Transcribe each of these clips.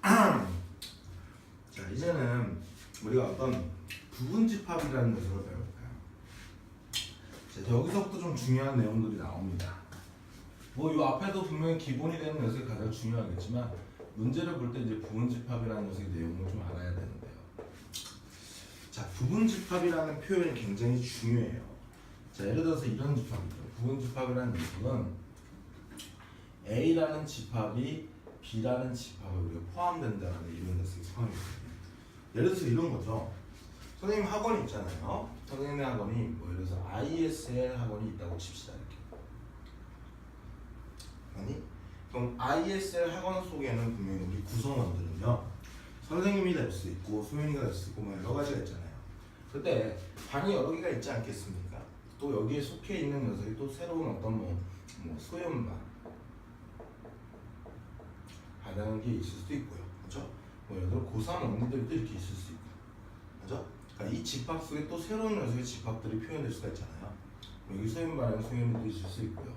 자, 이제는 우리가 어떤 부분집합이라는 녀석을 배워볼까요? 자, 여기서부터 좀 중요한 내용들이 나옵니다. 뭐 이 앞에도 분명히 기본이 되는 녀석이 가장 중요하겠지만 문제를 볼 때 이제 부분집합이라는 녀석의 내용을 좀 알아야 되는데요. 자, 부분집합이라는 표현이 굉장히 중요해요. 자, 예를 들어서 이런 집합이죠. 부분집합이라는 녀석은 A라는 집합이 B라는 집합에 우리가 포함된다는 이런 녀석이 포함이거든요. 예를 들어서 이런 거죠. 선생님 학원이 있잖아요. 선생님의 학원이 뭐 예를 들어서 ISL 학원이 있다고 칩시다. 이렇게. 아니? 그럼 ISL 학원 속에는 분명히 우리 구성원들은요. 선생님이 될 수 있고 소연이가 될 수 있고 뭐 여러 가지가 있잖아요. 그때 방이 여러 개가 있지 않겠습니까? 또 여기에 속해 있는 녀석이 또 새로운 어떤 뭐 소연반 하는 게 있을 수도 있고요. 그렇죠? 뭐 예를 들어 고3 언니들도 이렇게 있을 수 있고. 그렇죠? 그러니까 이 집합 속에 또 새로운 녀석의 집합들이 표현될 수가 있잖아요. 여기 소연반에는 소연이도 있을 수 있고요.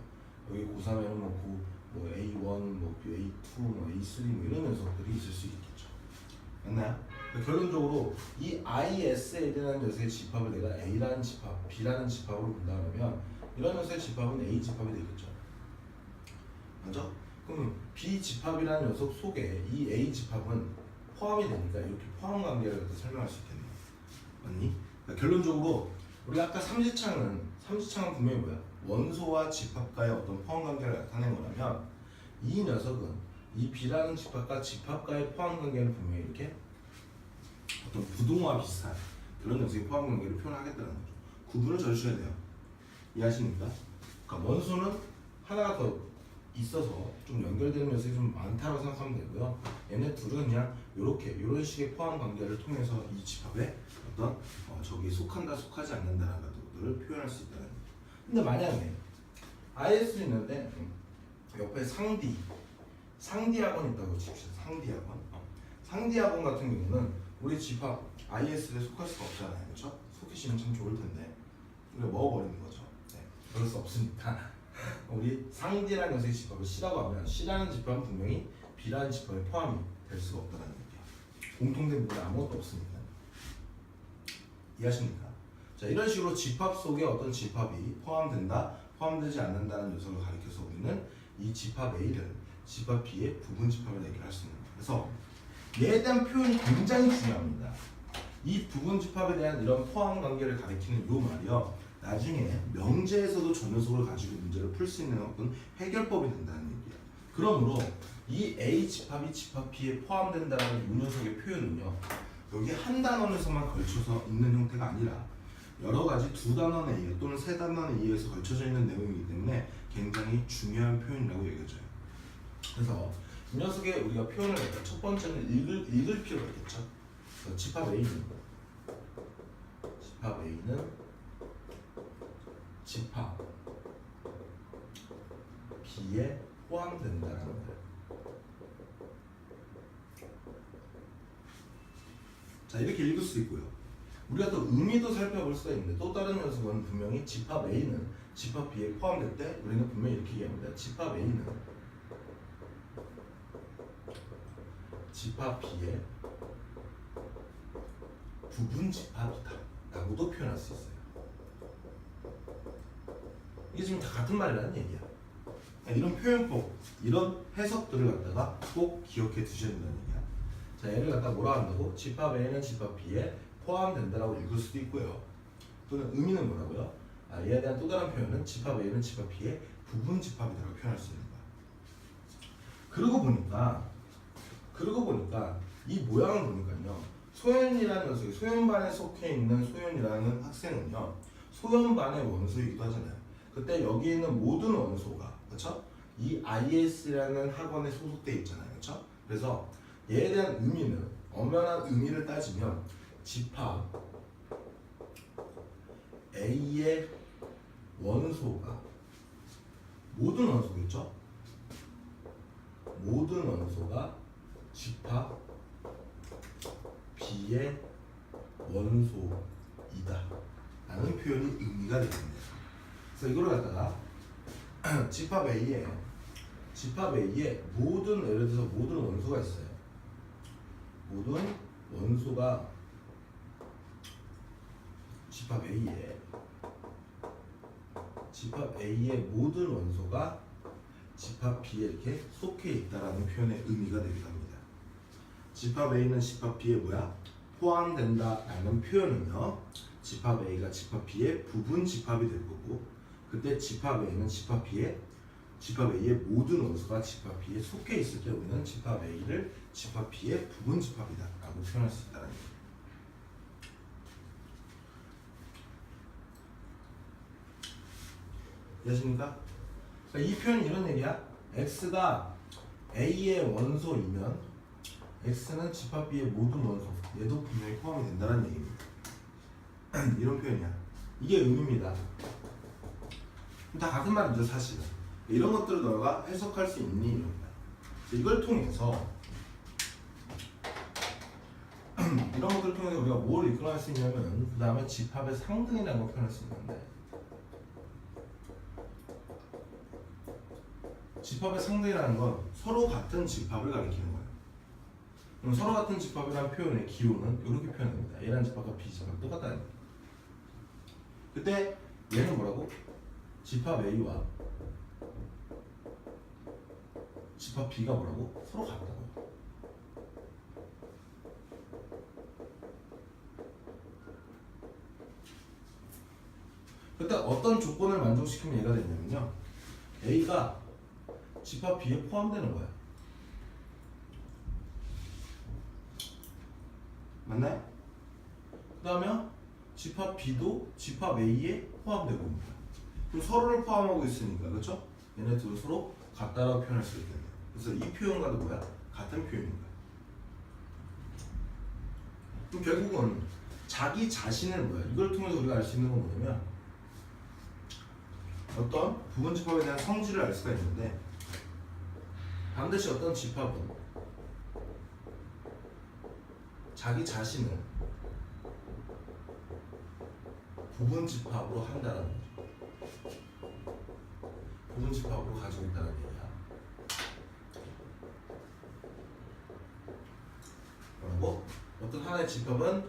여기 고3에는 뭐 A1, 뭐 A2, 뭐 A3 뭐 이런 녀석들이 있을 수 있겠죠. 맞나요? 그러니까 결론적으로 이 ISL이라는 녀석의 집합을 내가 A라는 집합, B라는 집합으로 본다 그러면 이런 녀석의 집합은 A 집합이 되겠죠. 맞죠? 그럼 B 집합이라는 녀석 속에 이 A 집합은 포함이 되니까 이렇게 포함 관계를 갖다 설명할 수 있겠네요. 맞니? 그러니까 결론적으로 우리 아까 삼지창은 분명히 뭐야? 원소와 집합과의 어떤 포함 관계를 나타낸 거라면 이 녀석은 이 B라는 집합과 집합과의 포함 관계는 분명히 이렇게 어떤 부동화 비슷한 그런 녀석의 포함 관계를 표현하겠다는 거죠. 구분을 져주셔야 돼요. 이해하십니까? 그러니까 원소는 하나가 더 있어서 좀 연결되는 녀석이 좀 많다고 생각하면 되고요. 얘네 둘은 그냥 이런 식의 포함 관계를 통해서 이 집합에 어떤 저기 속한다 속하지 않는다라는 것들을 표현할 수 있다는 거죠. 근데 만약에 IS도 있는데 옆에 상디 학원이 있다고 칩시다. 상디 학원. 상디 학원 같은 경우는 우리 집합 IS에 속할 수가 없잖아요. 그렇죠? 속히시면 참 좋을 텐데 우리가 먹어버리는 거죠. 네. 그럴 수 없으니까 우리 상디라는 녀석의 집합을 C라고 하면 C라는 집합은 분명히 B라는 집합에 포함이 될 수가 없다는 얘기야. 공통된 부분이 아무것도 없으니까. 이해하십니까? 자, 이런 식으로 집합 속에 어떤 집합이 포함된다, 포함되지 않는다는 녀석을 가리켜서 우리는 이 집합 A를 집합 B의 부분 집합을 얘기할 수 있는 거예요. 그래서 얘에 대한 표현이 굉장히 중요합니다. 이 부분 집합에 대한 이런 포함 관계를 가리키는 요 말이요. 나중에 명제에서도 저 녀석을 가지고 문제를 풀 수 있는 어떤 해결법이 된다는 얘기예요. 그러므로 이 A 집합이 집합 B에 포함된다는 이 녀석의 표현은요. 여기 한 단원에서만 걸쳐서 있는 형태가 아니라 여러 가지 두 단원에 의해 또는 세 단원에 의해서 걸쳐져 있는 내용이기 때문에 굉장히 중요한 표현이라고 여겨져요. 그래서 이 녀석의 우리가 표현을 할 때 첫 번째는 읽을 필요가 있겠죠. 집합 A는 집합 B에 포함된다는 거예요. 자, 이렇게 읽을 수 있고요. 우리가 또 의미도 살펴볼 수가 있는데 또 다른 녀석은 분명히 집합 A는 집합 B에 포함될 때 우리는 분명히 이렇게 얘기합니다. 집합 A는 집합 B의 부분 집합이다 라고도 표현할 수 있어요. 이게 지금 다 같은 말이라는 얘기야. 이런 표현법, 이런 해석들을 갖다가 꼭 기억해 두셔야 된다는 얘기야. 자, 얘를 갖다 뭐라 한다고? 집합 A는 집합 B에 포함된다라고 읽을 수도 있고요. 또는 의미는 뭐라고요? 얘에 대한 또 다른 표현은 집합 A는 집합 B의 부분 집합이라고 표현할 수 있는 거야. 그러고 보니까 이 모양을 보니까요. 소연이라는 녀석이 소연반에 속해 있는 소연이라는 학생은요. 소연반의 원소이기도 하잖아요. 그때 여기 있는 모든 원소가 그렇죠? 이 IS라는 학원에 소속돼 있잖아요. 그렇죠? 그래서 얘에 대한 의미는 엄연한 의미를 따지면 집합 A의 원소가 모든 원소겠죠? 모든 원소가 집합 B의 원소이다 라는 표현이 의미가 되겠네요. 그래서 이걸 갖다가 집합 A에 모든 예를 들어서 모든 원소가 있어요. 모든 원소가 집합 A의 모든 원소가 집합 B에 이렇게 속해 있다라는 표현의 의미가 되기도 합니다. 집합 A는 집합 B에 뭐야? 포함된다라는 표현은요, 집합 A가 집합 B의 부분 집합이 될 거고, 그때 집합 A는 집합 A의 모든 원소가 집합 B에 속해 있을 경우에는 집합 A를 집합 B의 부분 집합이다라고 표현할 수 있다는 얘기예요. 이해하십니까? 그러니까 이 표현은 이런 얘기야. X가 A의 원소이면 X는 집합 B의 모든 원소, 얘도 분명히 포함이 된다는 얘기입니다. 이런 표현이야. 이게 의미입니다. 다 같은 말이죠, 사실은. 이런 것들을 너가 해석할 수 있니? 이런 거야. 이걸 통해서 이런 것들을 통해서 우리가 뭘 이끌어낼 수 있냐면, 그 다음에 집합의 상등이라는 걸 표현할 수 있는데, 집합의 상등이라는 건 서로 같은 집합을 가리키는 거예요. 그럼 서로 같은 집합이라는 표현의 기호는 이렇게 표현합니다. A라는 집합과 B 집합이 똑같다는 거예요. 그때 얘는 뭐라고? 집합 A와 집합 B가 뭐라고? 서로 같다고요. 그때 어떤 조건을 만족시키면 얘가 되냐면요, A가 집합 B에 포함되는 거야. 맞나요? 그 다음에 집합 B도 집합 A에 포함되고 있는 거야. 그럼 서로를 포함하고 있으니까, 그렇죠? 얘네 둘은 서로 같다라고 표현할 수 있겠네요. 그래서 이 표현과도 뭐야? 같은 표현인 거야. 그럼 결국은 자기 자신을 뭐야? 이걸 통해서 우리가 알 수 있는 건 뭐냐면, 어떤 부분 집합에 대한 성질을 알 수가 있는데, 반드시 어떤 집합은 자기 자신을 부분 집합으로 한다는 거죠. 부분 집합으로 가지고 있다는 얘기야. 뭐라고? 어떤 하나의 집합은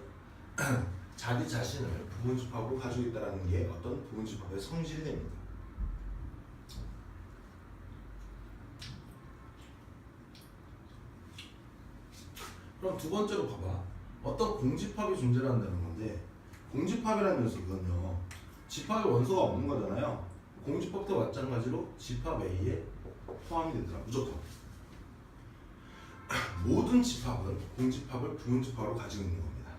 자기 자신을 부분 집합으로 가지고 있다는 게 어떤 부분 집합의 성질이 됩니다. 그럼 두 번째로 봐봐. 어떤 공집합이 존재한다는 건데, 공집합이라는 녀석은요, 집합의 원소가 없는 거잖아요. 공집합도 마찬가지로 집합 A에 포함이 되더라, 무조건. 모든 집합은 공집합을 부분집합으로 가지고 있는 겁니다.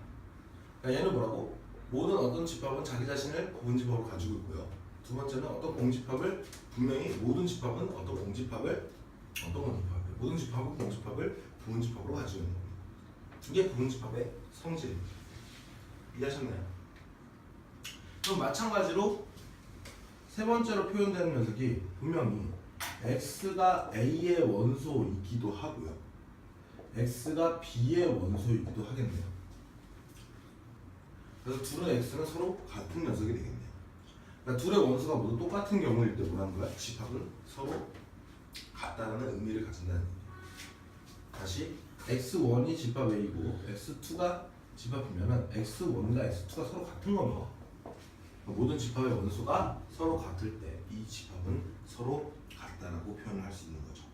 그러니까 얘는 뭐라고? 모든 어떤 집합은 자기 자신을 부분집합으로 가지고 있고요. 두 번째는 어떤 공집합을, 분명히 모든 집합은 어떤 공집합을 모든 집합은 공집합을 부분집합으로 가지고 있는 겁니다. 이게 부분집합의 성질입니다. 이해하셨나요? 그럼 마찬가지로 세 번째로 표현되는 녀석이 분명히 X가 A의 원소이기도 하고요, X가 B의 원소이기도 하겠네요. 그래서 둘의 X는 서로 같은 녀석이 되겠네요. 그러니까 둘의 원소가 모두 똑같은 경우일 때 뭐라는 거야? 집합은 서로 같다는 의미를 가진다는 얘기예요. 다시 X1이 집합 A고 X2가 집합이면은 X1과 X2가 서로 같은 겁니다. 모든 집합의 원소가 서로 같을 때 이 집합은 서로 같다라고 표현을 할 수 있는 거죠.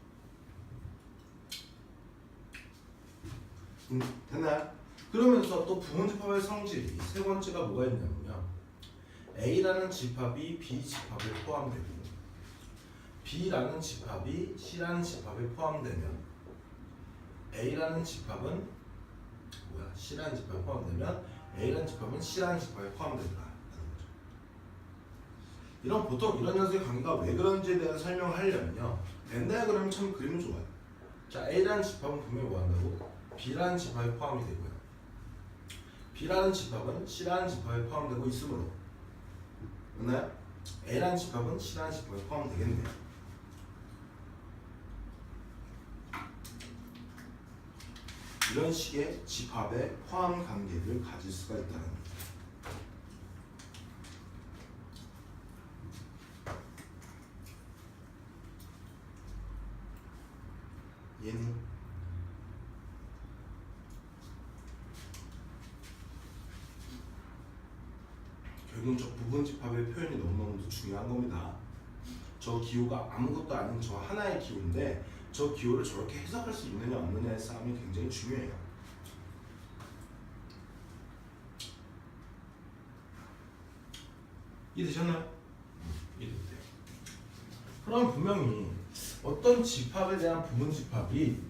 됐나요? 그러면서 또 부분집합의 성질이 세 번째가 뭐가 있냐면요, A라는 집합이 B 집합에 포함되고 B라는 집합이 C라는 집합에 포함되면 A라는 집합은 뭐야? C라는 집합에 포함되면 A라는 집합은 C라는 집합에 포함된다. 보통 이런 녀석의 관계가 왜 그런지에 대한 설명을 하려면요, 벤 다이어그램이 참 그림이 좋아요. 자, A라는 집합은 분명히 뭐 한다고? B라는 집합에 포함이 되고요, B라는 집합은 C라는 집합에 포함되고 있으므로, 맞나요? A라는 집합은 C라는 집합에 포함되겠네요. 이런 식의 집합의 포함 관계를 가질 수가 있다는 거죠. 얘는 부분 집합의 표현이 너무너무 중요한 겁니다. 저 기호가 아무것도 아닌 저 하나의 기호인데 저 기호를 저렇게 해석할 수 있느냐 없느냐의 싸움이 굉장히 중요해요. 이해되셨나요? 이해됐대요. 그럼 분명히 어떤 집합에 대한 부분 집합이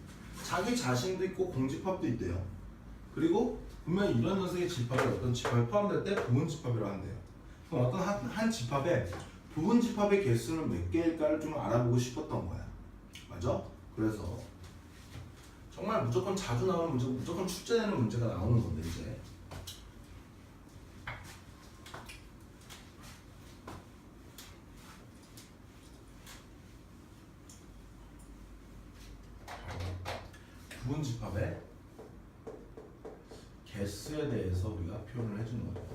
자기 자신도 있고 공집합도 있대요. 그리고 분명히 이런 녀석의 집합이 어떤 집합에 포함될 때 부분 집합이라고 한대요. 그럼 어떤 한 집합에 부분 집합의 개수는 몇 개일까를 좀 알아보고 싶었던 거야. 맞아? 그래서 정말 무조건 자주 나오는 문제, 무조건 출제되는 문제가 나오는 건데 이제 부분 집합의 개수에 대해서 우리가 표현을 해주는 거죠.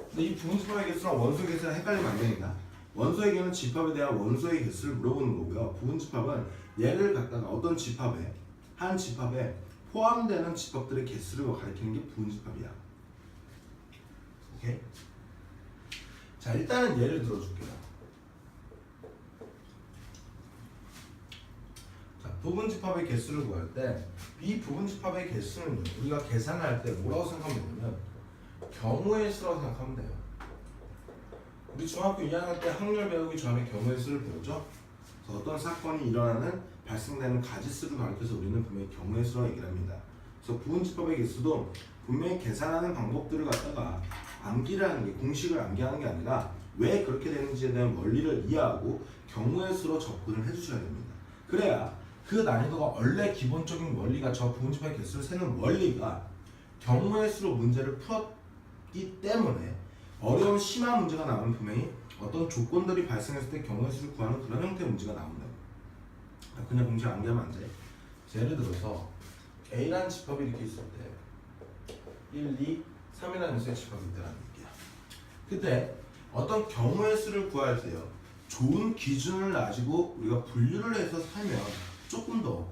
근데 이 부분 집합의 개수랑 원소의 개수랑 헷갈리면 안 되니까 원소의 개는 집합에 대한 원소의 개수를 물어보는 거고요. 부분 집합은 얘를 갖다가 어떤 집합에 한 집합에 포함되는 집합들의 개수를 가리키는 게 부분 집합이야. 오케이? 자, 일단은 예를 들어줄게요. 자, 부분 집합의 개수를 구할 때 이 부분 집합의 개수는 우리가 계산할 때 뭐라고 생각하면 되냐면 경우의 수라고 생각하면 돼요. 우리 중학교 2학년 때 확률 배우기 전에 경우의 수를 배우죠. 그래서 어떤 사건이 일어나는 발생되는 가지수를 가리켜서 우리는 분명히 경우의 수라고 얘기를 합니다. 그래서 부분 집합의 개수도 분명히 계산하는 방법들을 갖다가 암기를 하는 게 공식을 암기하는 게 아니라 왜 그렇게 되는지에 대한 원리를 이해하고 경우의 수로 접근을 해주셔야 됩니다. 그래야 그 난이도가 원래 기본적인 원리가 저 부분 집합의 개수를 세는 원리가 경우의 수로 문제를 풀었기 때문에 어려운 심한 문제가 나오면 분명히 어떤 조건들이 발생했을 때 경우의 수를 구하는 그런 형태의 문제가 나온다고. 그냥 공식 암기하면 안 돼. 예를 들어서 A라는 집합이 이렇게 있을 때 1, 2, 3이라는 녀석의 집합이 있다는 얘기야. 그때 어떤 경우의 수를 구할 때요 좋은 기준을 가지고 우리가 분류를 해서 살면 조금 더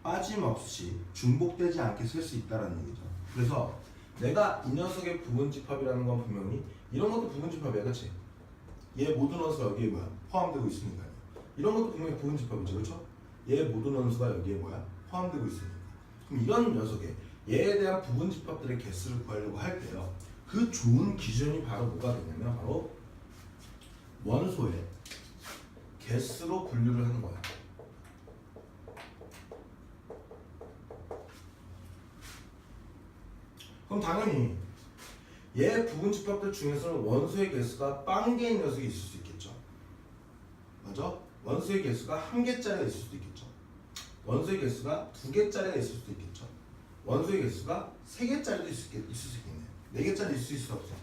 빠짐없이 중복되지 않게 쓸 수 있다는 얘기죠. 그래서 내가 이 녀석의 부분 집합이라는 건 분명히 이런 것도 부분 집합이야, 그렇지? 얘 모든 원수가 여기에 뭐야? 포함되고 있으니까요. 이런 것도 분명히 부분 집합이죠, 그렇죠? 얘 모든 원수가 여기에 뭐야? 포함되고 있으니까. 그럼 이런 녀석의 얘에 대한 부분 집합들의 개수를 구하려고 할 때요. 그 좋은 기준이 바로 뭐가 되냐면 바로 원소의 개수로 분류를 하는 거야. 그럼 당연히 얘 부분 집합들 중에서는 원소의 개수가 0개인 녀석이 있을 수 있겠죠. 맞아? 원소의 개수가 1개짜리가 있을 수도 있겠죠. 원소의 개수가 2개짜리가 있을 수도 있겠죠. 원소의 개수가 3개짜리도 있을 수 있겠네요. 4개짜리 있을 수 없어?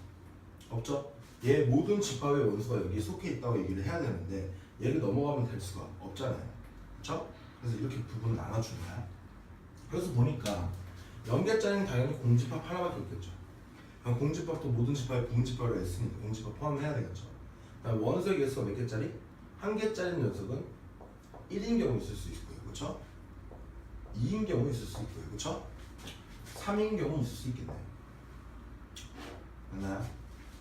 없죠? 얘 모든 집합의 원소가 여기에 속해 있다고 얘기를 해야 되는데 얘를 넘어가면 될 수가 없잖아요. 그렇죠? 그래서 이렇게 부분을 나눠주는 거야. 그래서 보니까 0개짜리는 당연히 공집합 하나밖에 없겠죠. 그럼 공집합도 모든 집합에 부분 집합을 했으니까 공집합 포함해야 되겠죠. 그다음 원소의 개수가 몇 개짜리? 1개짜리 녀석은 1인 경우 있을 수 있고요. 그렇죠? 2인 경우 있을 수 있고요. 그렇죠? 3인 경우 있을 수 있겠네요. 맞나요?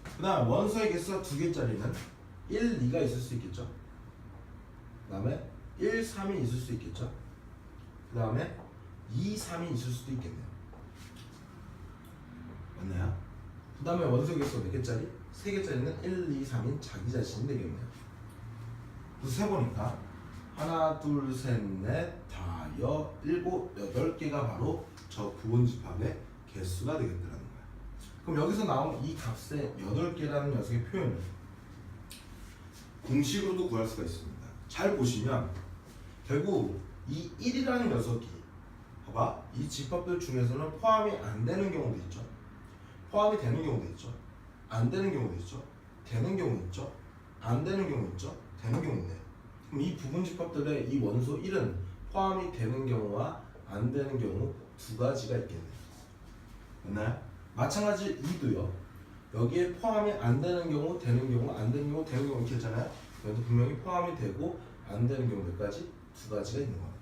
그 다음 원소의 개수가 2개짜리는 1, 2가 있을 수 있겠죠. 그 다음에 1, 3이 있을 수 있겠죠. 그 다음에 2, 3이 있을 수도 있겠네요. 맞나요? 그 다음에 원소의 개수가 몇 개짜리? 3개짜리는 1, 2, 3인 자기 자신이 되겠네요. 그래서 세보니까 하나, 둘, 셋, 넷, 다, 일곱, 8개가 바로 저 부분 집합의 개수가 되겠더라는 거야. 그럼 여기서 나온 이 값의 8개라는 녀석의 표현을 공식으로도 구할 수가 있습니다. 잘 보시면 결국 이 1이라는 녀석이 봐봐, 이 집합들 중에서는 포함이 안 되는 경우도 있죠. 포함이 되는 경우도 있죠. 안 되는 경우도 있죠. 되는 경우 있죠. 안 되는 경우 있죠. 되는 경우 있네요. 그럼 이 부분 집합들의 이 원소 1은 포함이 되는 경우와 안 되는 경우 두 가지가 있겠네요. 맞나요? 마찬가지 2도요. 여기에 포함이 안 되는 경우, 되는 경우, 안 되는 경우, 되는 경우 이렇게 했잖아요. 여기도 분명히 포함이 되고 안 되는 경우 몇 가지? 두 가지가 있는 거예요.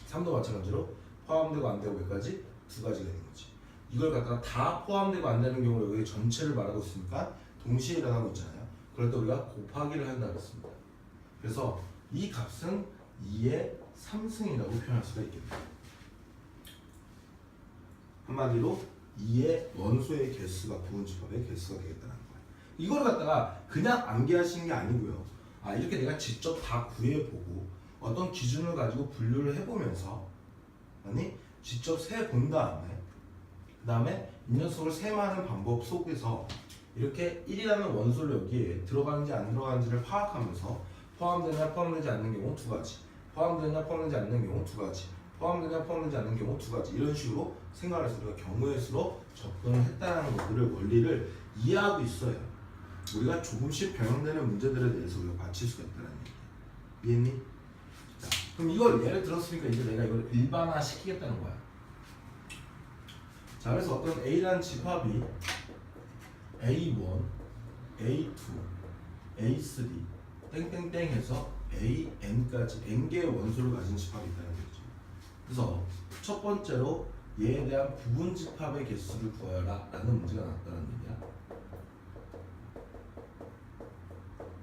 3도 마찬가지로 포함되고 안 되고 몇 가지? 두 가지가 있는 거지. 이걸 갖다가 다 포함되고 안 되는 경우를 여기 전체를 말하고 있으니까 동시에 일어나고 있잖아요. 그럴 때 우리가 곱하기를 한다고 했습니다. 그래서 이 값은 2의 3승이라고 표현할 수가 있겠네요. 한마디로 2의 원소의 개수가 부분집합의 개수가 되겠다는 거예요. 이걸 갖다가 그냥 암기하시는 게 아니고요. 아, 이렇게 내가 직접 다 구해보고 어떤 기준을 가지고 분류를 해보면서 아니 직접 세본 다음에 그 다음에 이 녀석을 세마하는 방법 속에서 이렇게 1이라는 원소를 여기에 들어가는지 안 들어가는지를 파악하면서 포함되냐 포함되지 않는 경우 두 가지, 포함되냐 포함되지 않는 경우 두 가지, 포함되냐 포함되지 않는 경우 두 가지, 이런 식으로 생각을 해서 우리가 경우의 수로 접근을 했다는 것들을 원리를 이해하고 있어요. 우리가 조금씩 변형되는 문제들에 대해서 우리가 맞힐 수가 있다는 얘기예요. 이해했니? 자, 그럼 이걸 예를 들었으니까 이제 내가 이걸 일반화 시키겠다는 거야. 자, 그래서 어떤 A라는 집합이 A1, A2, A3 땡땡땡 해서 AN까지 n개의 원소를 가진 집합이 있다는 얘기죠. 그래서 첫 번째로 얘에 대한 부분 집합의 개수를 구하여라 라는 문제가 나왔다는 얘기야.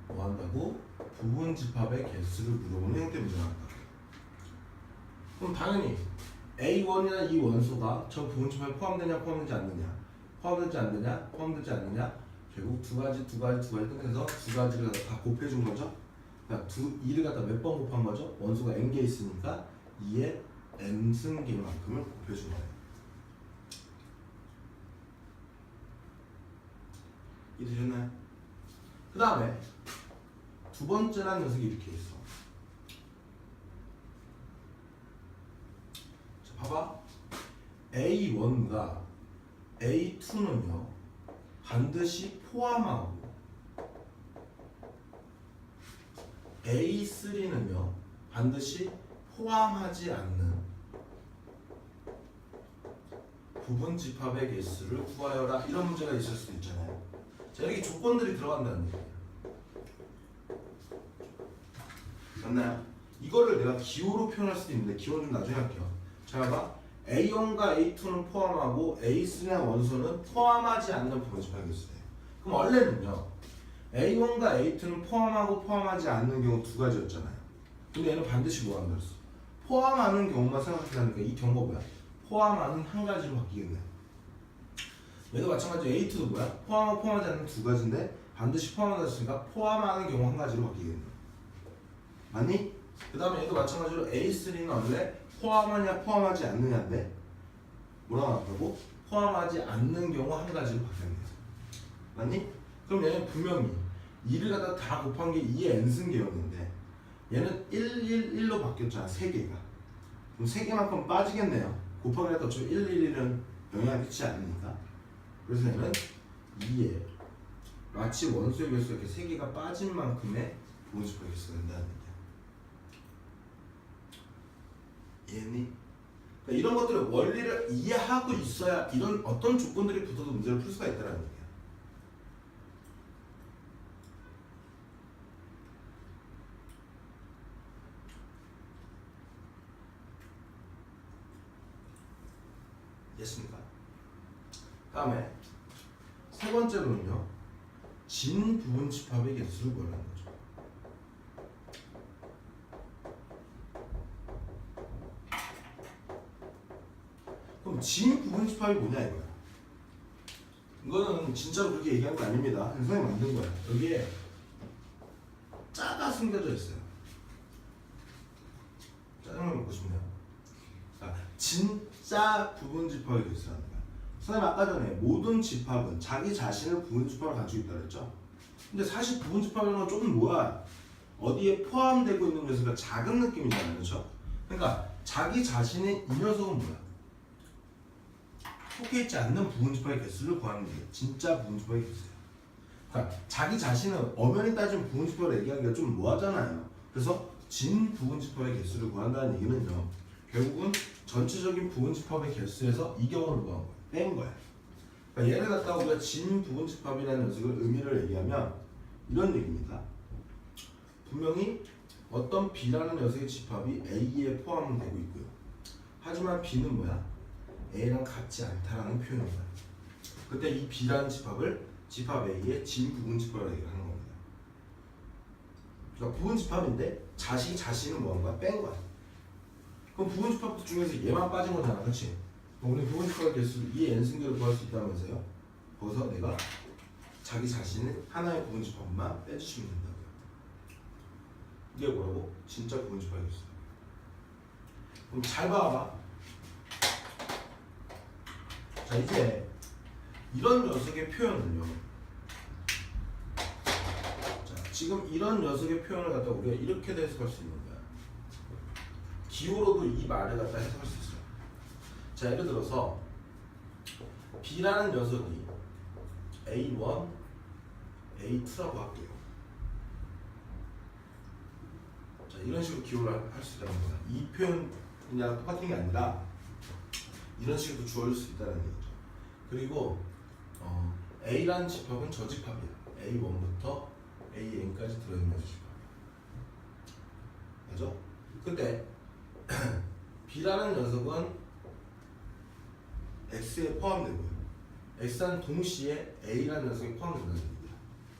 뭐 한다고? 부분 집합의 개수를 물어보는 형태 문제가 나왔다. 그럼 당연히 A1이나 이 원소가 저 부분 집합에 포함되냐 포함되지 않느냐, 포함되지 않느냐 포함되지 않느냐, 결국 두 가지 끝내서 두 가지를 다 곱해준 거죠. 그러니까 2를 갖다 몇 번 곱한 거죠? 원소가 n개 있으니까 2의 n승계만큼을 곱해준 거예요. 이해되셨나요? 그 다음에 두 번째라는 녀석이 이렇게 있어. 자, 봐봐. A1과 A2는요 반드시 포함하고 A3는요 반드시 포함하지 않는 부분 집합의 개수를 구하여라, 이런 문제가 있을 수도 있잖아요. 자, 여기 조건들이 들어간다는 얘기예요. 맞나요? 이거를 내가 기호로 표현할 수도 있는데 기호는 나중에 할게요. 자, 봐봐. A1과 A2는 포함하고 A3나 원소는 포함하지 않는 부분 집합의 개수예요. 그럼 원래는요 A1과 A2는 포함하고 포함하지 않는 경우 두 가지였잖아요. 근데 얘는 반드시 뭐 한다 그랬어? 포함하는 경우만 생각한다니까 이 경우가 뭐야? 포함하는 한 가지로 바뀌겠네. 얘도 마찬가지로 A2도 뭐야? 포함하고 포함하지 않는 두 가지인데 반드시 포함한다 했으니까 포함하는 경우 한 가지로 바뀌겠네. 맞니? 그 다음에 얘도 마찬가지로 A3는 원래 포함하냐 포함하지 않느냐인데 뭐라고 나왔다고? 포함하지 않는 경우 한 가지로 바뀌었네. 맞니? 그럼 얘는 분명히 2를 갖다 다 곱한 게 2의 n승계였는데 얘는 1, 1, 1로 바뀌었잖아. 3개가. 그럼 3개만큼 빠지겠네요. 곱하기 했다 어차피 1, 1, 1은 영향을 끼치지 않으니까. 그래서 얘는 2에 마치 원소의 개수가 이렇게 3개가 빠진 만큼의 부분집합의 개수가 된다는 얘기야. 이해했니? 그러니까 이런 것들을 원리를 이해하고 있어야 이런 어떤 조건들이 붙어도 문제를 풀 수가 있다는 얘기야. 됐습니까? 다음에 세 번째로는요 진 부분 집합의 개수를 구하는 거죠. 그럼 진 부분 집합이 뭐냐 이거야. 이거는 진짜로 그렇게 얘기한 게 아닙니다. 선생님이 만든 거예요. 여기에 짜가 숨겨져 있어요. 짜장면 먹고 싶네요. 자, 진짜 부분 집합의 개수라는 거야. 선생님 아까 전에 모든 집합은 자기 자신을 부분 집합을 가지고 있다 그랬죠. 근데 사실 부분 집합이라는 건 조금 뭐야? 어디에 포함되고 있는 녀석이 작은 느낌이잖아요. 그렇죠? 그러니까 자기 자신의 이 녀석은 뭐야? 속해 있지 않는 부분 집합의 개수를 구하는 게 진짜 부분 집합의 개수예요. 그러니까 자기 자신은 엄연히 따지면 부분 집합을 얘기하기가 좀 뭐하잖아요. 그래서 진 부분 집합의 개수를 구한다는 얘기는요. 결국은 전체적인 부분 집합의 개수에서 이 경우를 구한 거야. 뺀 거야. 그러니까 얘를 갖다가 우리가 진 부분 집합이라는 녀석을 의미를 얘기하면 이런 얘기입니다. 분명히 어떤 B라는 녀석의 집합이 A에 포함되고 있고요. 하지만 B는 뭐야? A랑 같지 않다라는 표현입니다. 그때 이 B라는 집합을 집합 A의 진부분집합이라고 얘기를 하는 겁니다. 그러니까 부분집합인데 자신은 뭐한 거야? 뺀 거야. 그럼 부분집합 중에서 얘만 빠진 거잖아, 그렇지? 우리 부분집합의 개수를 이 n승계로 구할 수 있다면서요? 거기서 내가 자기 자신을 하나의 부분집합만 빼주시면 된다고요. 이게 뭐라고? 진짜 부분집합이겠어. 그럼 잘 봐봐. 자, 이제 이런 녀석의 표현을요. 자, 지금 이런 녀석의 표현을 갖다 우리가 이렇게 해석할 수 있는 거야. 기호로도 이 말을 갖다 해석할 수 있어요. 자, 예를 들어서 B라는 녀석이 A1, A2라고 할게요. 자, 이런 식으로 기호를 할 수 있다는 거야. 이 표현 그냥 똑같은 게 아니라 이런 식으로 주어질 수 있다는 얘기죠. 그리고 A라는 집합은 저 집합이야. A1부터 AN까지 들어있는 집합이야. 맞죠? 근데 B라는 녀석은 X에 포함되고요. X는 동시에 A라는 녀석이 포함된다는 얘기야.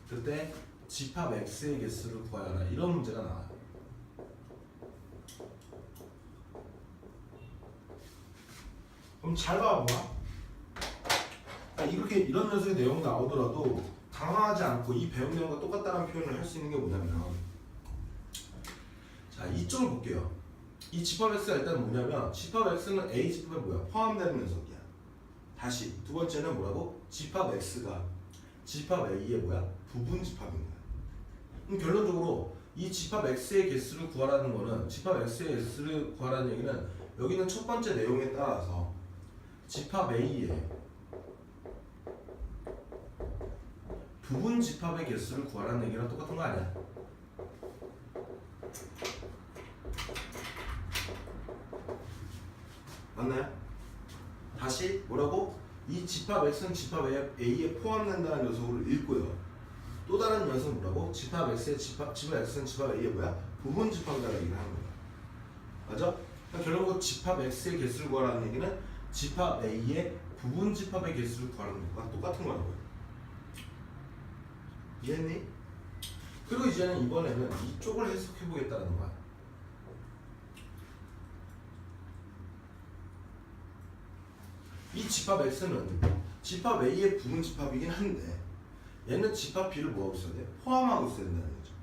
그때 집합 X의 개수를 구하여라. 이런 문제가 나와요. 그럼 잘 봐봐. 이렇게 이런 녀석의 내용이 나오더라도 당황하지 않고 이 배운 내용과 똑같다는 표현을 할 수 있는 게 뭐냐면, 자, 이쪽을 볼게요. 이 집합 X가 일단 뭐냐면 집합 X는 A 집합에 뭐야? 포함되는 녀석이야. 다시 두 번째는 뭐라고? 집합 X가 집합 A의 뭐야? 부분 집합인 거야. 그럼 결론적으로 이 집합 X의 개수를 구하라는 거는 집합 X의 개수를 구하라는 얘기는 여기는 첫 번째 내용에 따라서 집합 A의 부분 집합의 개수를 구하라는 얘기랑 똑같은 거 아니야? 맞나요? 다시 뭐라고? 이 집합 X는 집합 A에 포함된다는 녀석으로 읽고요. 또 다른 녀석은 뭐라고? 집합 X의 집합 X는 집합 A의 뭐야? 부분 집합이라는 얘기를 하는 거야. 맞아? 그러니까 결국 집합 X의 개수를 구하라는 얘기는 집합 A의 부분 집합의 개수를 구하는 것과 똑같은 거라고요. 이해했니? 그리고 이제는 이번에는 이쪽을 해석해 보겠다는 거야. 이 집합 X는 집합 A의 부분 집합이긴 한데 얘는 집합 B를 뭐하고 있어야 돼? 포함하고 있어야 된다는 거죠.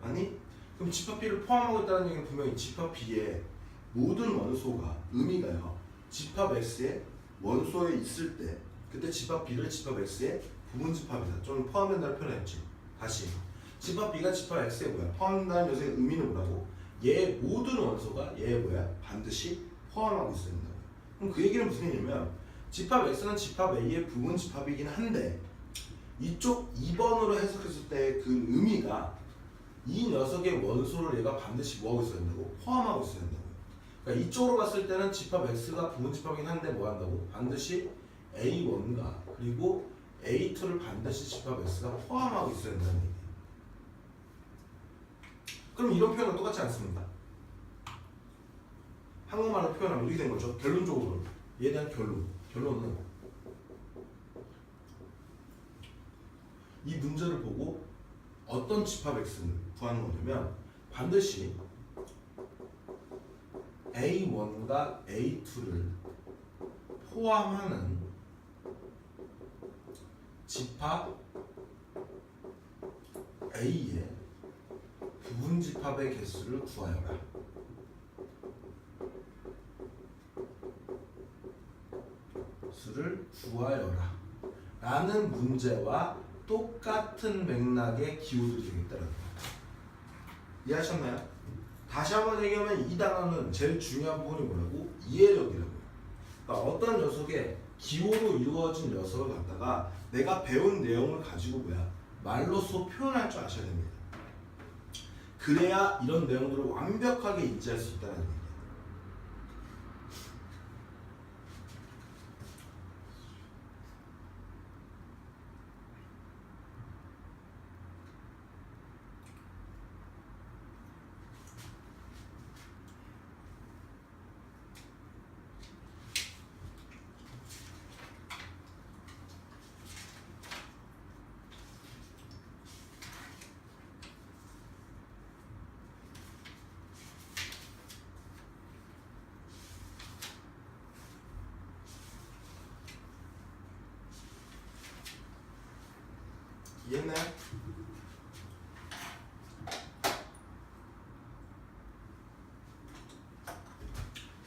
아니? 그럼 집합 B를 포함하고 있다는 얘기는 분명히 집합 B의 모든 원소가 의미가요. 집합 X의 원소에 있을 때 그때 집합 B를 집합 X의 부분 집합이다. 좀 포함된다는 표현했지. 다시 집합 B가 집합 X에 뭐야? 포함된다는 녀석의 의미는 뭐라고? 얘의 모든 원소가 얘의 뭐야? 반드시 포함하고 있어야 된다. 그럼 그 얘기는 무슨 얘기냐면 집합 X는 집합 A의 부분 집합이긴 한데 이쪽 2번으로 해석했을 때 그 의미가 이 녀석의 원소를 얘가 반드시 뭐하고 있어야 된다고? 포함하고 있어야 된다고. 그러니까 이쪽으로 봤을 때는 집합 X가 부분 집합이긴 한데 뭐 한다고? 반드시 A1과 그리고 A2를 반드시 집합 X가 포함하고 있어야 된다는 얘기예요. 그럼 이런 표현은 똑같지 않습니다. 한국말로 표현하면 이렇게 된 거죠. 결론적으로 얘에 대한 결론은 이 문제를 보고 어떤 집합 X를 구하는 거냐면 반드시 A1과 A2를 포함하는 집합 A의 부분 집합의 개수를 구하여라. 수를 구하여라 라는 문제와 똑같은 맥락의 기호들이 되겠다는 거예요. 이해하셨나요? 다시 한번 얘기하면 이 단어는 제일 중요한 부분이 뭐라고? 이해력이라고요. 그러니까 어떤 녀석의 기호로 이루어진 녀석을 갖다가 내가 배운 내용을 가지고 뭐야? 말로써 표현할 줄 아셔야 됩니다. 그래야 이런 내용들을 완벽하게 인지할 수 있다는 얘기예요. 이해했나요?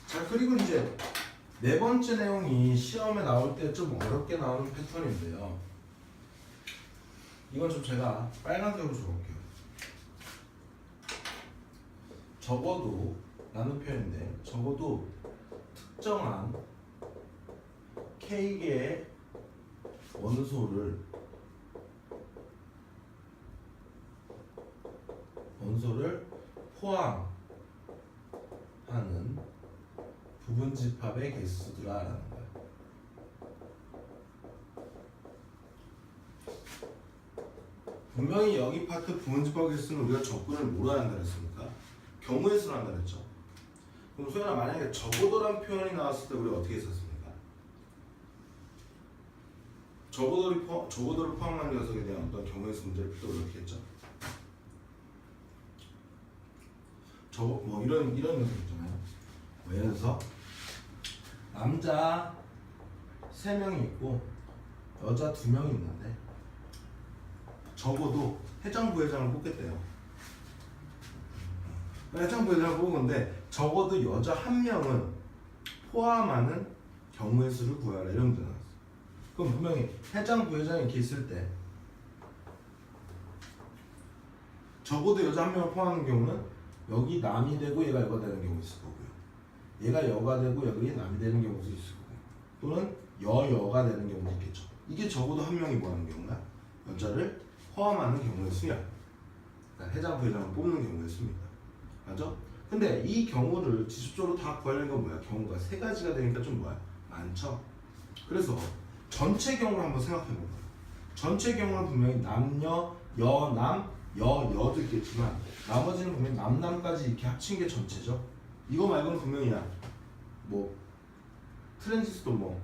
자, 그리고 이제 네 번째 내용이 시험에 나올 때 좀 어렵게 나오는 패턴인데요. 이건 좀 제가 빨간색으로 적을게요. 적어도 라는 표현인데, 적어도 특정한 K개의 원소를 포함하는 부분집합의 개수라라는 거예요. 분명히 여기 파트 부분집합 개수는 우리가 접근을 뭐로 한다 그랬습니까? 경우의 수로 한다 그랬죠. 그럼 소연아, 만약에 적어도란 표현이 나왔을 때 우리가 어떻게 했었습니까? 적어도를 포함한 녀석에 대한 어떤 경우의 수 문제를 풀도록 이렇게 했죠. 뭐 이런 녀석 있잖아요. 뭐 예를 들어서 남자 3명이 있고 여자 2명이 있는데 적어도 회장 부회장을 뽑겠대요. 회장 부회장을 뽑은데 적어도 여자 1명은 포함하는 경우의 수를 구하라 이런 문제 나왔어. 그럼 분명히 회장 부회장이 이렇게 있을 때 적어도 여자 1명을 포함하는 경우는 여기 남이 되고 얘가 여가 되는 경우 있을 거고요. 얘가 여가 되고 여기 남이 되는 경우도 있을 거고요. 또는 여가 되는 경우도 있겠죠. 이게 적어도 1명이 뭐 하는 경우야? 여자를 포함하는 경우의 수야. 그러니까 회장 부회장을 뽑는 경우의 수입니다. 맞죠? 근데 이 경우를 지속적으로 다 구하려는 건 뭐야? 경우가 3가지가 되니까 좀 뭐야? 많죠? 그래서 전체 경우를 한번 생각해 볼까요? 전체 경우는 분명히 남녀, 여남, 여도 있겠지만 나머지는 분명히 남남까지 이렇게 합친 게 전체죠. 이거 말고는 분명히야 뭐 트랜스젠더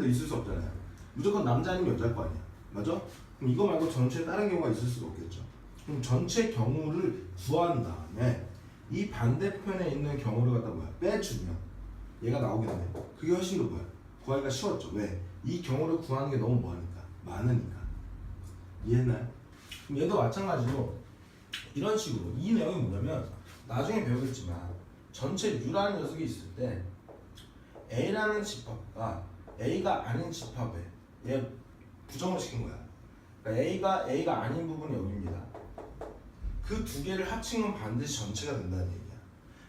있을 수 없잖아요. 무조건 남자 아니면 여자일 거 아니야. 맞아? 그럼 이거 말고 전체에 다른 경우가 있을 수가 없겠죠. 그럼 전체 경우를 구한 다음에 이 반대편에 있는 경우를 갖다 뭐야? 빼주면 얘가 나오겠네. 그게 훨씬 더 뭐야? 구하기가 쉬웠죠. 왜? 이 경우를 구하는 게 너무 뭐하니까? 많으니까. 이해했나요? 그럼 얘도 마찬가지로 이런 식으로 이 내용이 뭐냐면 나중에 배우겠지만 전체 U라는 녀석이 있을 때 A라는 집합과 A가 아닌 집합에 얘 부정을 시킨 거야. 그러니까 A가 아닌 부분이 여기입니다. 그 두 개를 합친 건 반드시 전체가 된다는 얘기야.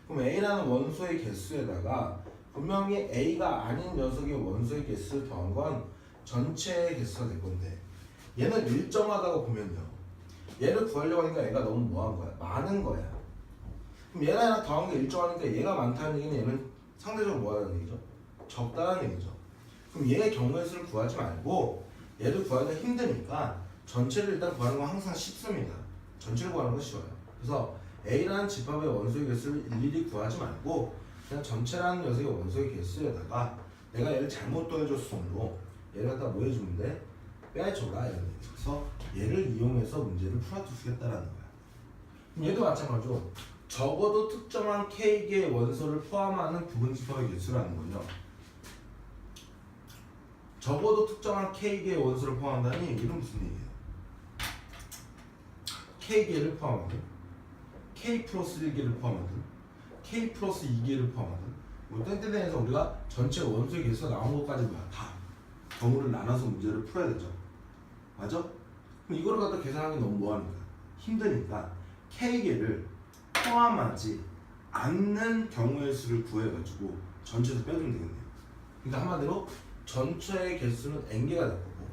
그럼 A라는 원소의 개수에다가 분명히 A가 아닌 녀석의 원소의 개수를 더한 건 전체의 개수가 될 건데 얘는 일정하다고 보면요. 얘를 구하려고 하니까 얘가 너무 뭐한 거야? 많은 거야. 그럼 얘랑 하나 더한 게 일정하니까 얘가 많다는 얘기는 얘는 상대적으로 뭐하는 얘기죠? 적다는 얘기죠. 그럼 얘의 경우의 수를 구하지 말고 얘를 구하기가 힘드니까 전체를 일단 구하는 건 항상 쉽습니다. 전체를 구하는 건 쉬워요. 그래서 A라는 집합의 원소의 개수를 일일이 구하지 말고 그냥 전체라는 녀석의 원소의 개수에다가 내가 얘를 잘못 더해줬으므로 얘를 갖다 뭐 해주면 돼? 빼줘라 이런 얘기. 그래서 얘를 이용해서 문제를 풀어주겠다라는 거야. 그럼 얘도 마찬가지로 적어도 특정한 K개의 원소를 포함하는 부분집합의 개수라는 건요. 적어도 특정한 K개의 원소를 포함한다는 얘기는 무슨 얘기예요? K개를 포함하든 K 플러스 1개를 포함하든 K 플러스 2개를 포함하든 뭐 땡땡땡에서 우리가 전체 원소의 개수가 나온 것까지 뭐야? 다 경우를 나눠서 문제를 풀어야 되죠. 맞아? 그럼 이거를 갖다 계산하기 너무 뭐하니까? 힘드니까 K개를 포함하지 않는 경우의 수를 구해가지고 전체에서 빼주면 되겠네요. 그러니까 한마디로 전체의 개수는 N개가 될 거고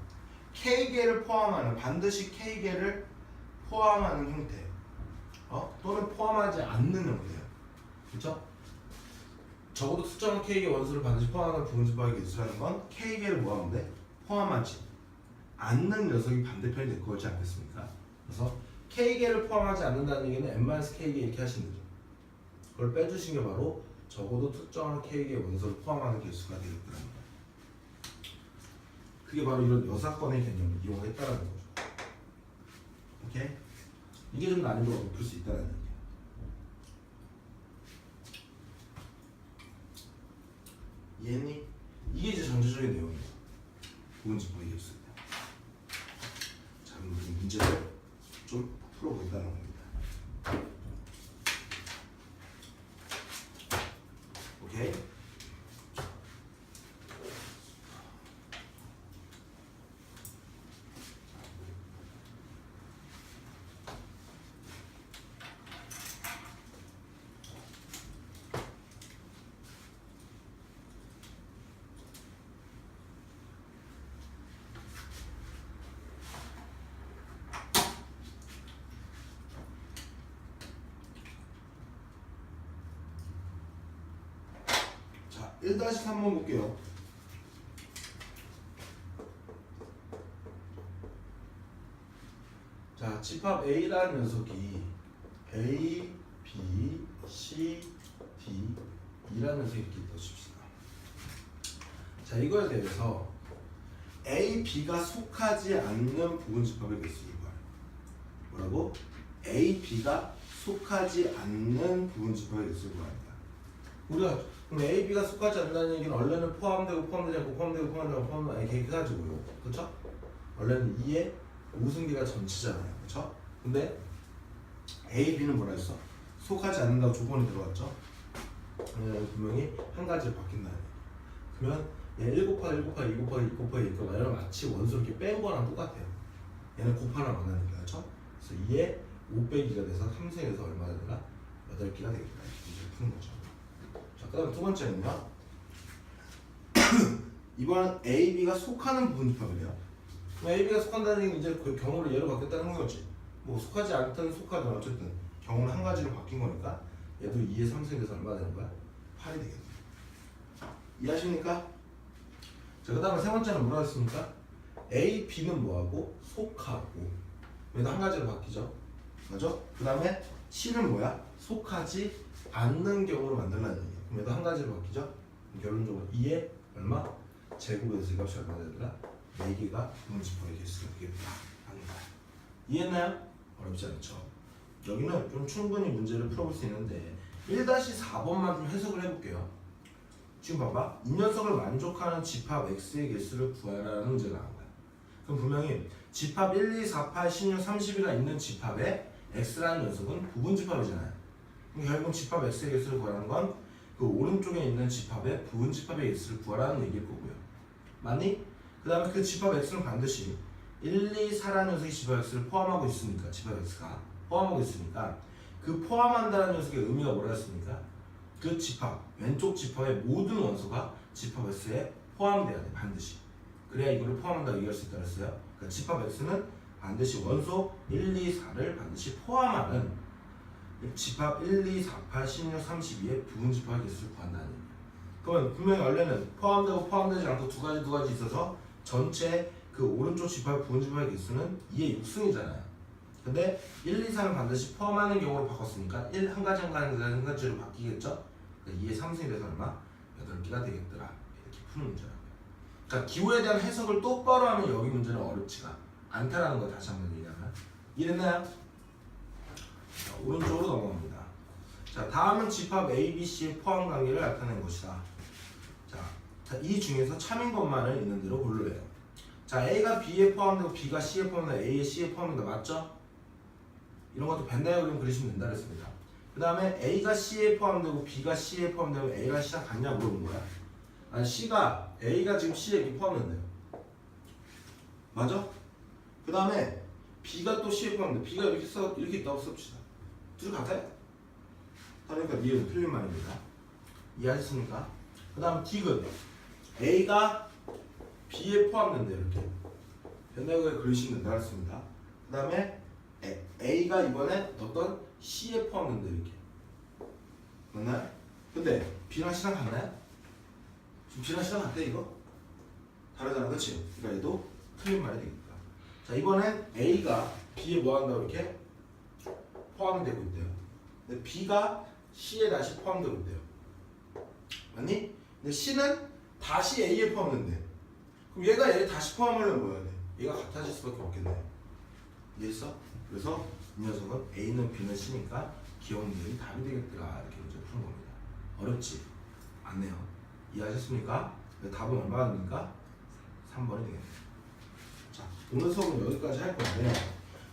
K개를 포함하는 반드시 K개를 포함하는 형태 또는 포함하지 않는 형태예요. 그렇죠? 적어도 특정한 K개 원수를 반드시 포함하는 부분집합의 개수라는 건 K개를 뭐하면 돼? 포함하지 않는 녀석이 반대편이 될 거지 않겠습니까? 그래서 K개를 포함하지 않는다는 얘기는 n-K개 이렇게 하시는 거죠. 그걸 빼주신 게 바로 적어도 특정한 K개 원소를 포함하는 개수가 되겠다는 거예요. 그게 바로 이런 여사건의 개념을 이용했다는 거죠. 오케이? 이게 좀 난이도가 높을 수 있다는 얘기예요. 이해했니? 이게 이제 전체적인 내용이에요. 부분집합의 개수입니다. 1-3번 볼게요. 자, 집합 A라는 녀석이 A, B, C, D, E라는 녀석이 이렇게 있다고 칩시다. 자, 이거에 대해서 A, B가 속하지 않는 부분집합의 개수를 구하래. 뭐라고? A, B가 속하지 않는 부분집합의 개수를 구한다. 우리가 그럼 A, B가 속하지 않는다는 얘기는 원래는 포함되고 포함되지 않고 포함되고 포함되고 포함되고 이렇게 해가지고요. 그렇죠? 원래는 2의 5승계가 전치잖아요. 그렇죠? 근데 A, B는 뭐라 했어? 속하지 않는다고 조건이 들어갔죠? 분명히 한 가지를 바뀐다. 그러면 얘 1 곱하기 1 곱하기 2 곱하기 2 곱하기 2 곱하기 이런 마치 원수 이렇게 뺀 거랑 똑같아요. 얘는 곱하나 만나니까. 그렇죠? 그래서 2에 5 빼기가 돼서 3승에서 얼마가 되나? 8개가 되겠다. 이제 푸는 거죠. 자, 그 다음 두 번째는요. 이번엔 A, B가 속하는 부분집합이래요. AB가 속한다는 얘기는 이제 그 경우를 예로 바뀌었다는 거지. 뭐 속하지 않든 속하든 어쨌든 경우는 한 가지로 바뀐 거니까 얘도 2의 3승에서 얼마가 되는 거야? 8이 되겠네. 이해하십니까? 자, 그 다음에 세 번째는 뭐라 했습니까? A, B는 뭐하고? 속하고. 얘도 한 가지로 바뀌죠. 맞죠? 그 다음에 C는 뭐야? 속하지 않는 경우로 만들라는 얘기야. 그럼 얘도 한 가지로 바뀌죠? 결론적으로 2의 얼마? 제곱에서 이 값이 얼마 되더라? 4개가 부분집합의 개수가 되겠다 하는 거야. 이해했나요? 어렵지 않죠? 여기는 좀 충분히 문제를 풀어볼 수 있는데 1-4번만 좀 해석을 해볼게요. 지금 봐봐. 이 녀석을 만족하는 집합 X의 개수를 구하라는 문제가 나온 거야. 그럼 분명히 집합 1, 2, 4, 8, 16, 30이가 있는 집합에 X라는 녀석은 부분집합이잖아요. 그럼 결국 집합 X의 개수를 구하라는 건 그 오른쪽에 있는 집합의 부분집합의 개수를 구하라는 얘기일 거고요. 맞니? 그 다음에 그 집합 X는 반드시 1, 2, 4라는 녀석이 집합 X를 포함하고 있으니까 집합 X가 포함하고 있으니까 그 포함한다는 녀석의 의미가 뭐라 했습니까? 그 집합, 왼쪽 집합의 모든 원소가 집합 X에 포함돼야 돼. 반드시. 그래야 이거를 포함한다고 얘기할 수 있다 그랬어요. 그러니까 집합 X는 반드시 원소 1, 2, 4를 반드시 포함하는 집합 1, 2, 4, 8, 16, 32의 부분집합의 개수를 구한다는 얘기예요. 그러면 분명히 원래는 포함되고 포함되지 않고 두 가지 있어서 전체 그 오른쪽 집합 부분집합의 개수는 2의 6승이잖아요. 근데 1, 2, 3을 반드시 포함하는 경우로 바꿨으니까 한 가지로 바뀌겠죠? 그러니까 2의 3승이 돼서 얼마? 8개가 되겠더라. 이렇게 푸는 문제라고요. 그러니까 기호에 대한 해석을 똑바로 하면 여기 문제는 어렵지가 않다라는 거 다시 한번 얘기하면 이해됐나요? 자, 오른쪽으로 넘어갑니다. 자, 다음은 집합 A, B, C의 포함 관계를 나타낸 것이다. 자, 이 중에서 참인 것만을 있는 대로 고르래요. 자, A가 B에 포함되고 B가 C에 포함되고 A에 C에 포함된다. 맞죠? 이런 것도 벤 다이어그램 그리시면 된다 그랬습니다. 그 다음에 A가 C에 포함되고 B가 C에 포함되고 A가 C랑 같냐 물어본 거야. 아니, A가 지금 C에 포함된대요. 맞아? 그 다음에 B가 또 C에 포함돼. B가 이렇게 있다고 씁시다. 둘이 같아요? 그러니까 니은 틀린 말입니다. 이해하셨습니까? 그 다음 디귿. A가 B에 포함된대요. 이렇게. 변화구에 그리시면 된다 했습니다. 그 다음에 A가 이번에 어떤 C에 포함된대요. 이렇게. 맞나요? 근데 B랑 C랑 같나요? 지금 B랑 C랑 같대 이거? 다르잖아. 그치? 그러니까 얘도 틀린 말이 되겠다. 자, 이번엔 A가 B에 뭐 한다고 이렇게 포함되고 있대요. 근데 B가 C에 다시 포함되고 있대요. 맞니? 근데 C는 다시 A에 포함된대. 그럼 얘가 얘 다시 포함하려면 뭐 해야 돼? 얘가 같아질 수밖에 없겠네. 이해했어? 그래서 이 녀석은 A는 B는 C니까 기억 니은이 답이 되겠더라. 이렇게 문제 푸는 겁니다. 어렵지? 않네요. 이해하셨습니까? 답은 얼마가 됩니까? 3번이 되겠네요. 자, 오늘 수업은 여기까지 할 건데요.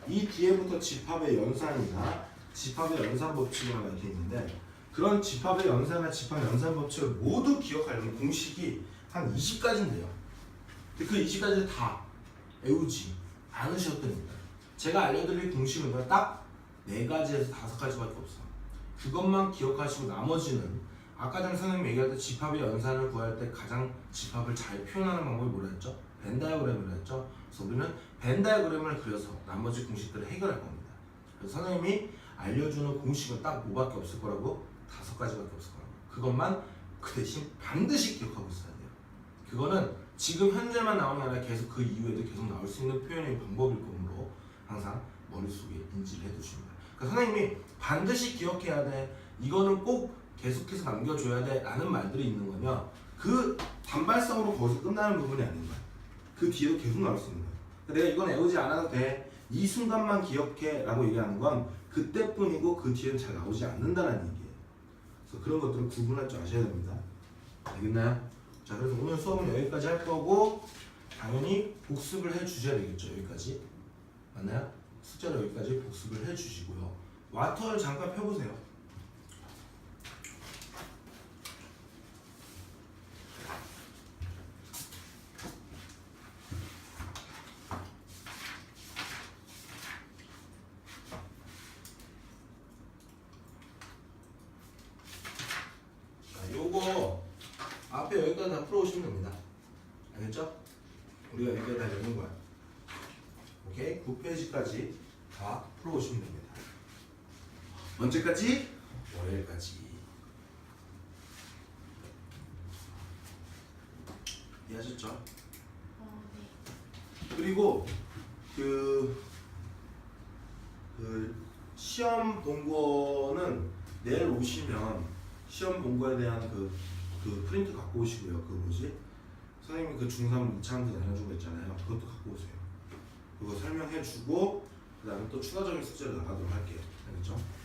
이 뒤에부터 집합의 연산이나 집합의 연산 법칙이라고 이렇게 있는데 그런 집합의 연산이나 집합 연산 법칙을 모두 기억하려면 공식이 한 20가지인데요. 근데 그 20가지를 다 외우지 않으셔도 됩니다. 제가 알려드릴 공식은 딱 4가지에서 5가지밖에 없어. 그것만 기억하시고 나머지는 아까 전에 선생님이 얘기할 때 집합의 연산을 구할 때 가장 집합을 잘 표현하는 방법이 뭐라 했죠? 벤 다이어그램이라 했죠? 그래서 우리는 벤 다이어그램을 그려서 나머지 공식들을 해결할 겁니다. 그래서 선생님이 알려주는 공식은 딱 뭐밖에 없을 거라고? 5가지밖에 없을 거라고. 그것만 그 대신 반드시 기억하고 있어야 돼요. 그거는 지금 현재만 나오는 게 아니라 계속 그 이후에도 계속 나올 수 있는 표현의 방법일 거므로 항상 머릿속에 인지를 해두십니다. 그러니까 선생님이 반드시 기억해야 돼, 이거는 꼭 계속해서 남겨줘야 돼 라는 말들이 있는 거냐, 그 단발성으로 거기서 끝나는 부분이 아닌 거야. 그 뒤에도 계속 나올 수 있는 거야. 그러니까 내가 이건 외우지 않아도 돼, 이 순간만 기억해 라고 얘기하는 건 그때뿐이고 그 뒤에는 잘 나오지 않는다는 얘기예요. 그래서 그런 것들을 구분할 줄 아셔야 됩니다. 알겠나요? 자, 그래서 오늘 수업은 여기까지 할 거고, 당연히 복습을 해 주셔야 되겠죠. 여기까지 맞나요? 숙제로 여기까지 복습을 해 주시고요. 와터를 잠깐 펴보세요. 자, 요거 앞에 여기까지 다 풀어오시면 됩니다. 알겠죠? 우리가 여기까지 다 여는 거야. 오케이? 9페이지까지 다 풀어오시면 됩니다. 언제까지? 월요일까지. 이해하셨죠? 네. 그리고 그 시험 본 거는 내일 오시면 시험 본 거에 대한 그 프린트 갖고 오시고요. 그 뭐지? 선생님이 그 중3 이차함수 나눠준 거 있잖아요. 그것도 갖고 오세요. 그거 설명해주고 그 다음에 또 추가적인 숙제를 나가도록 할게요. 알겠죠?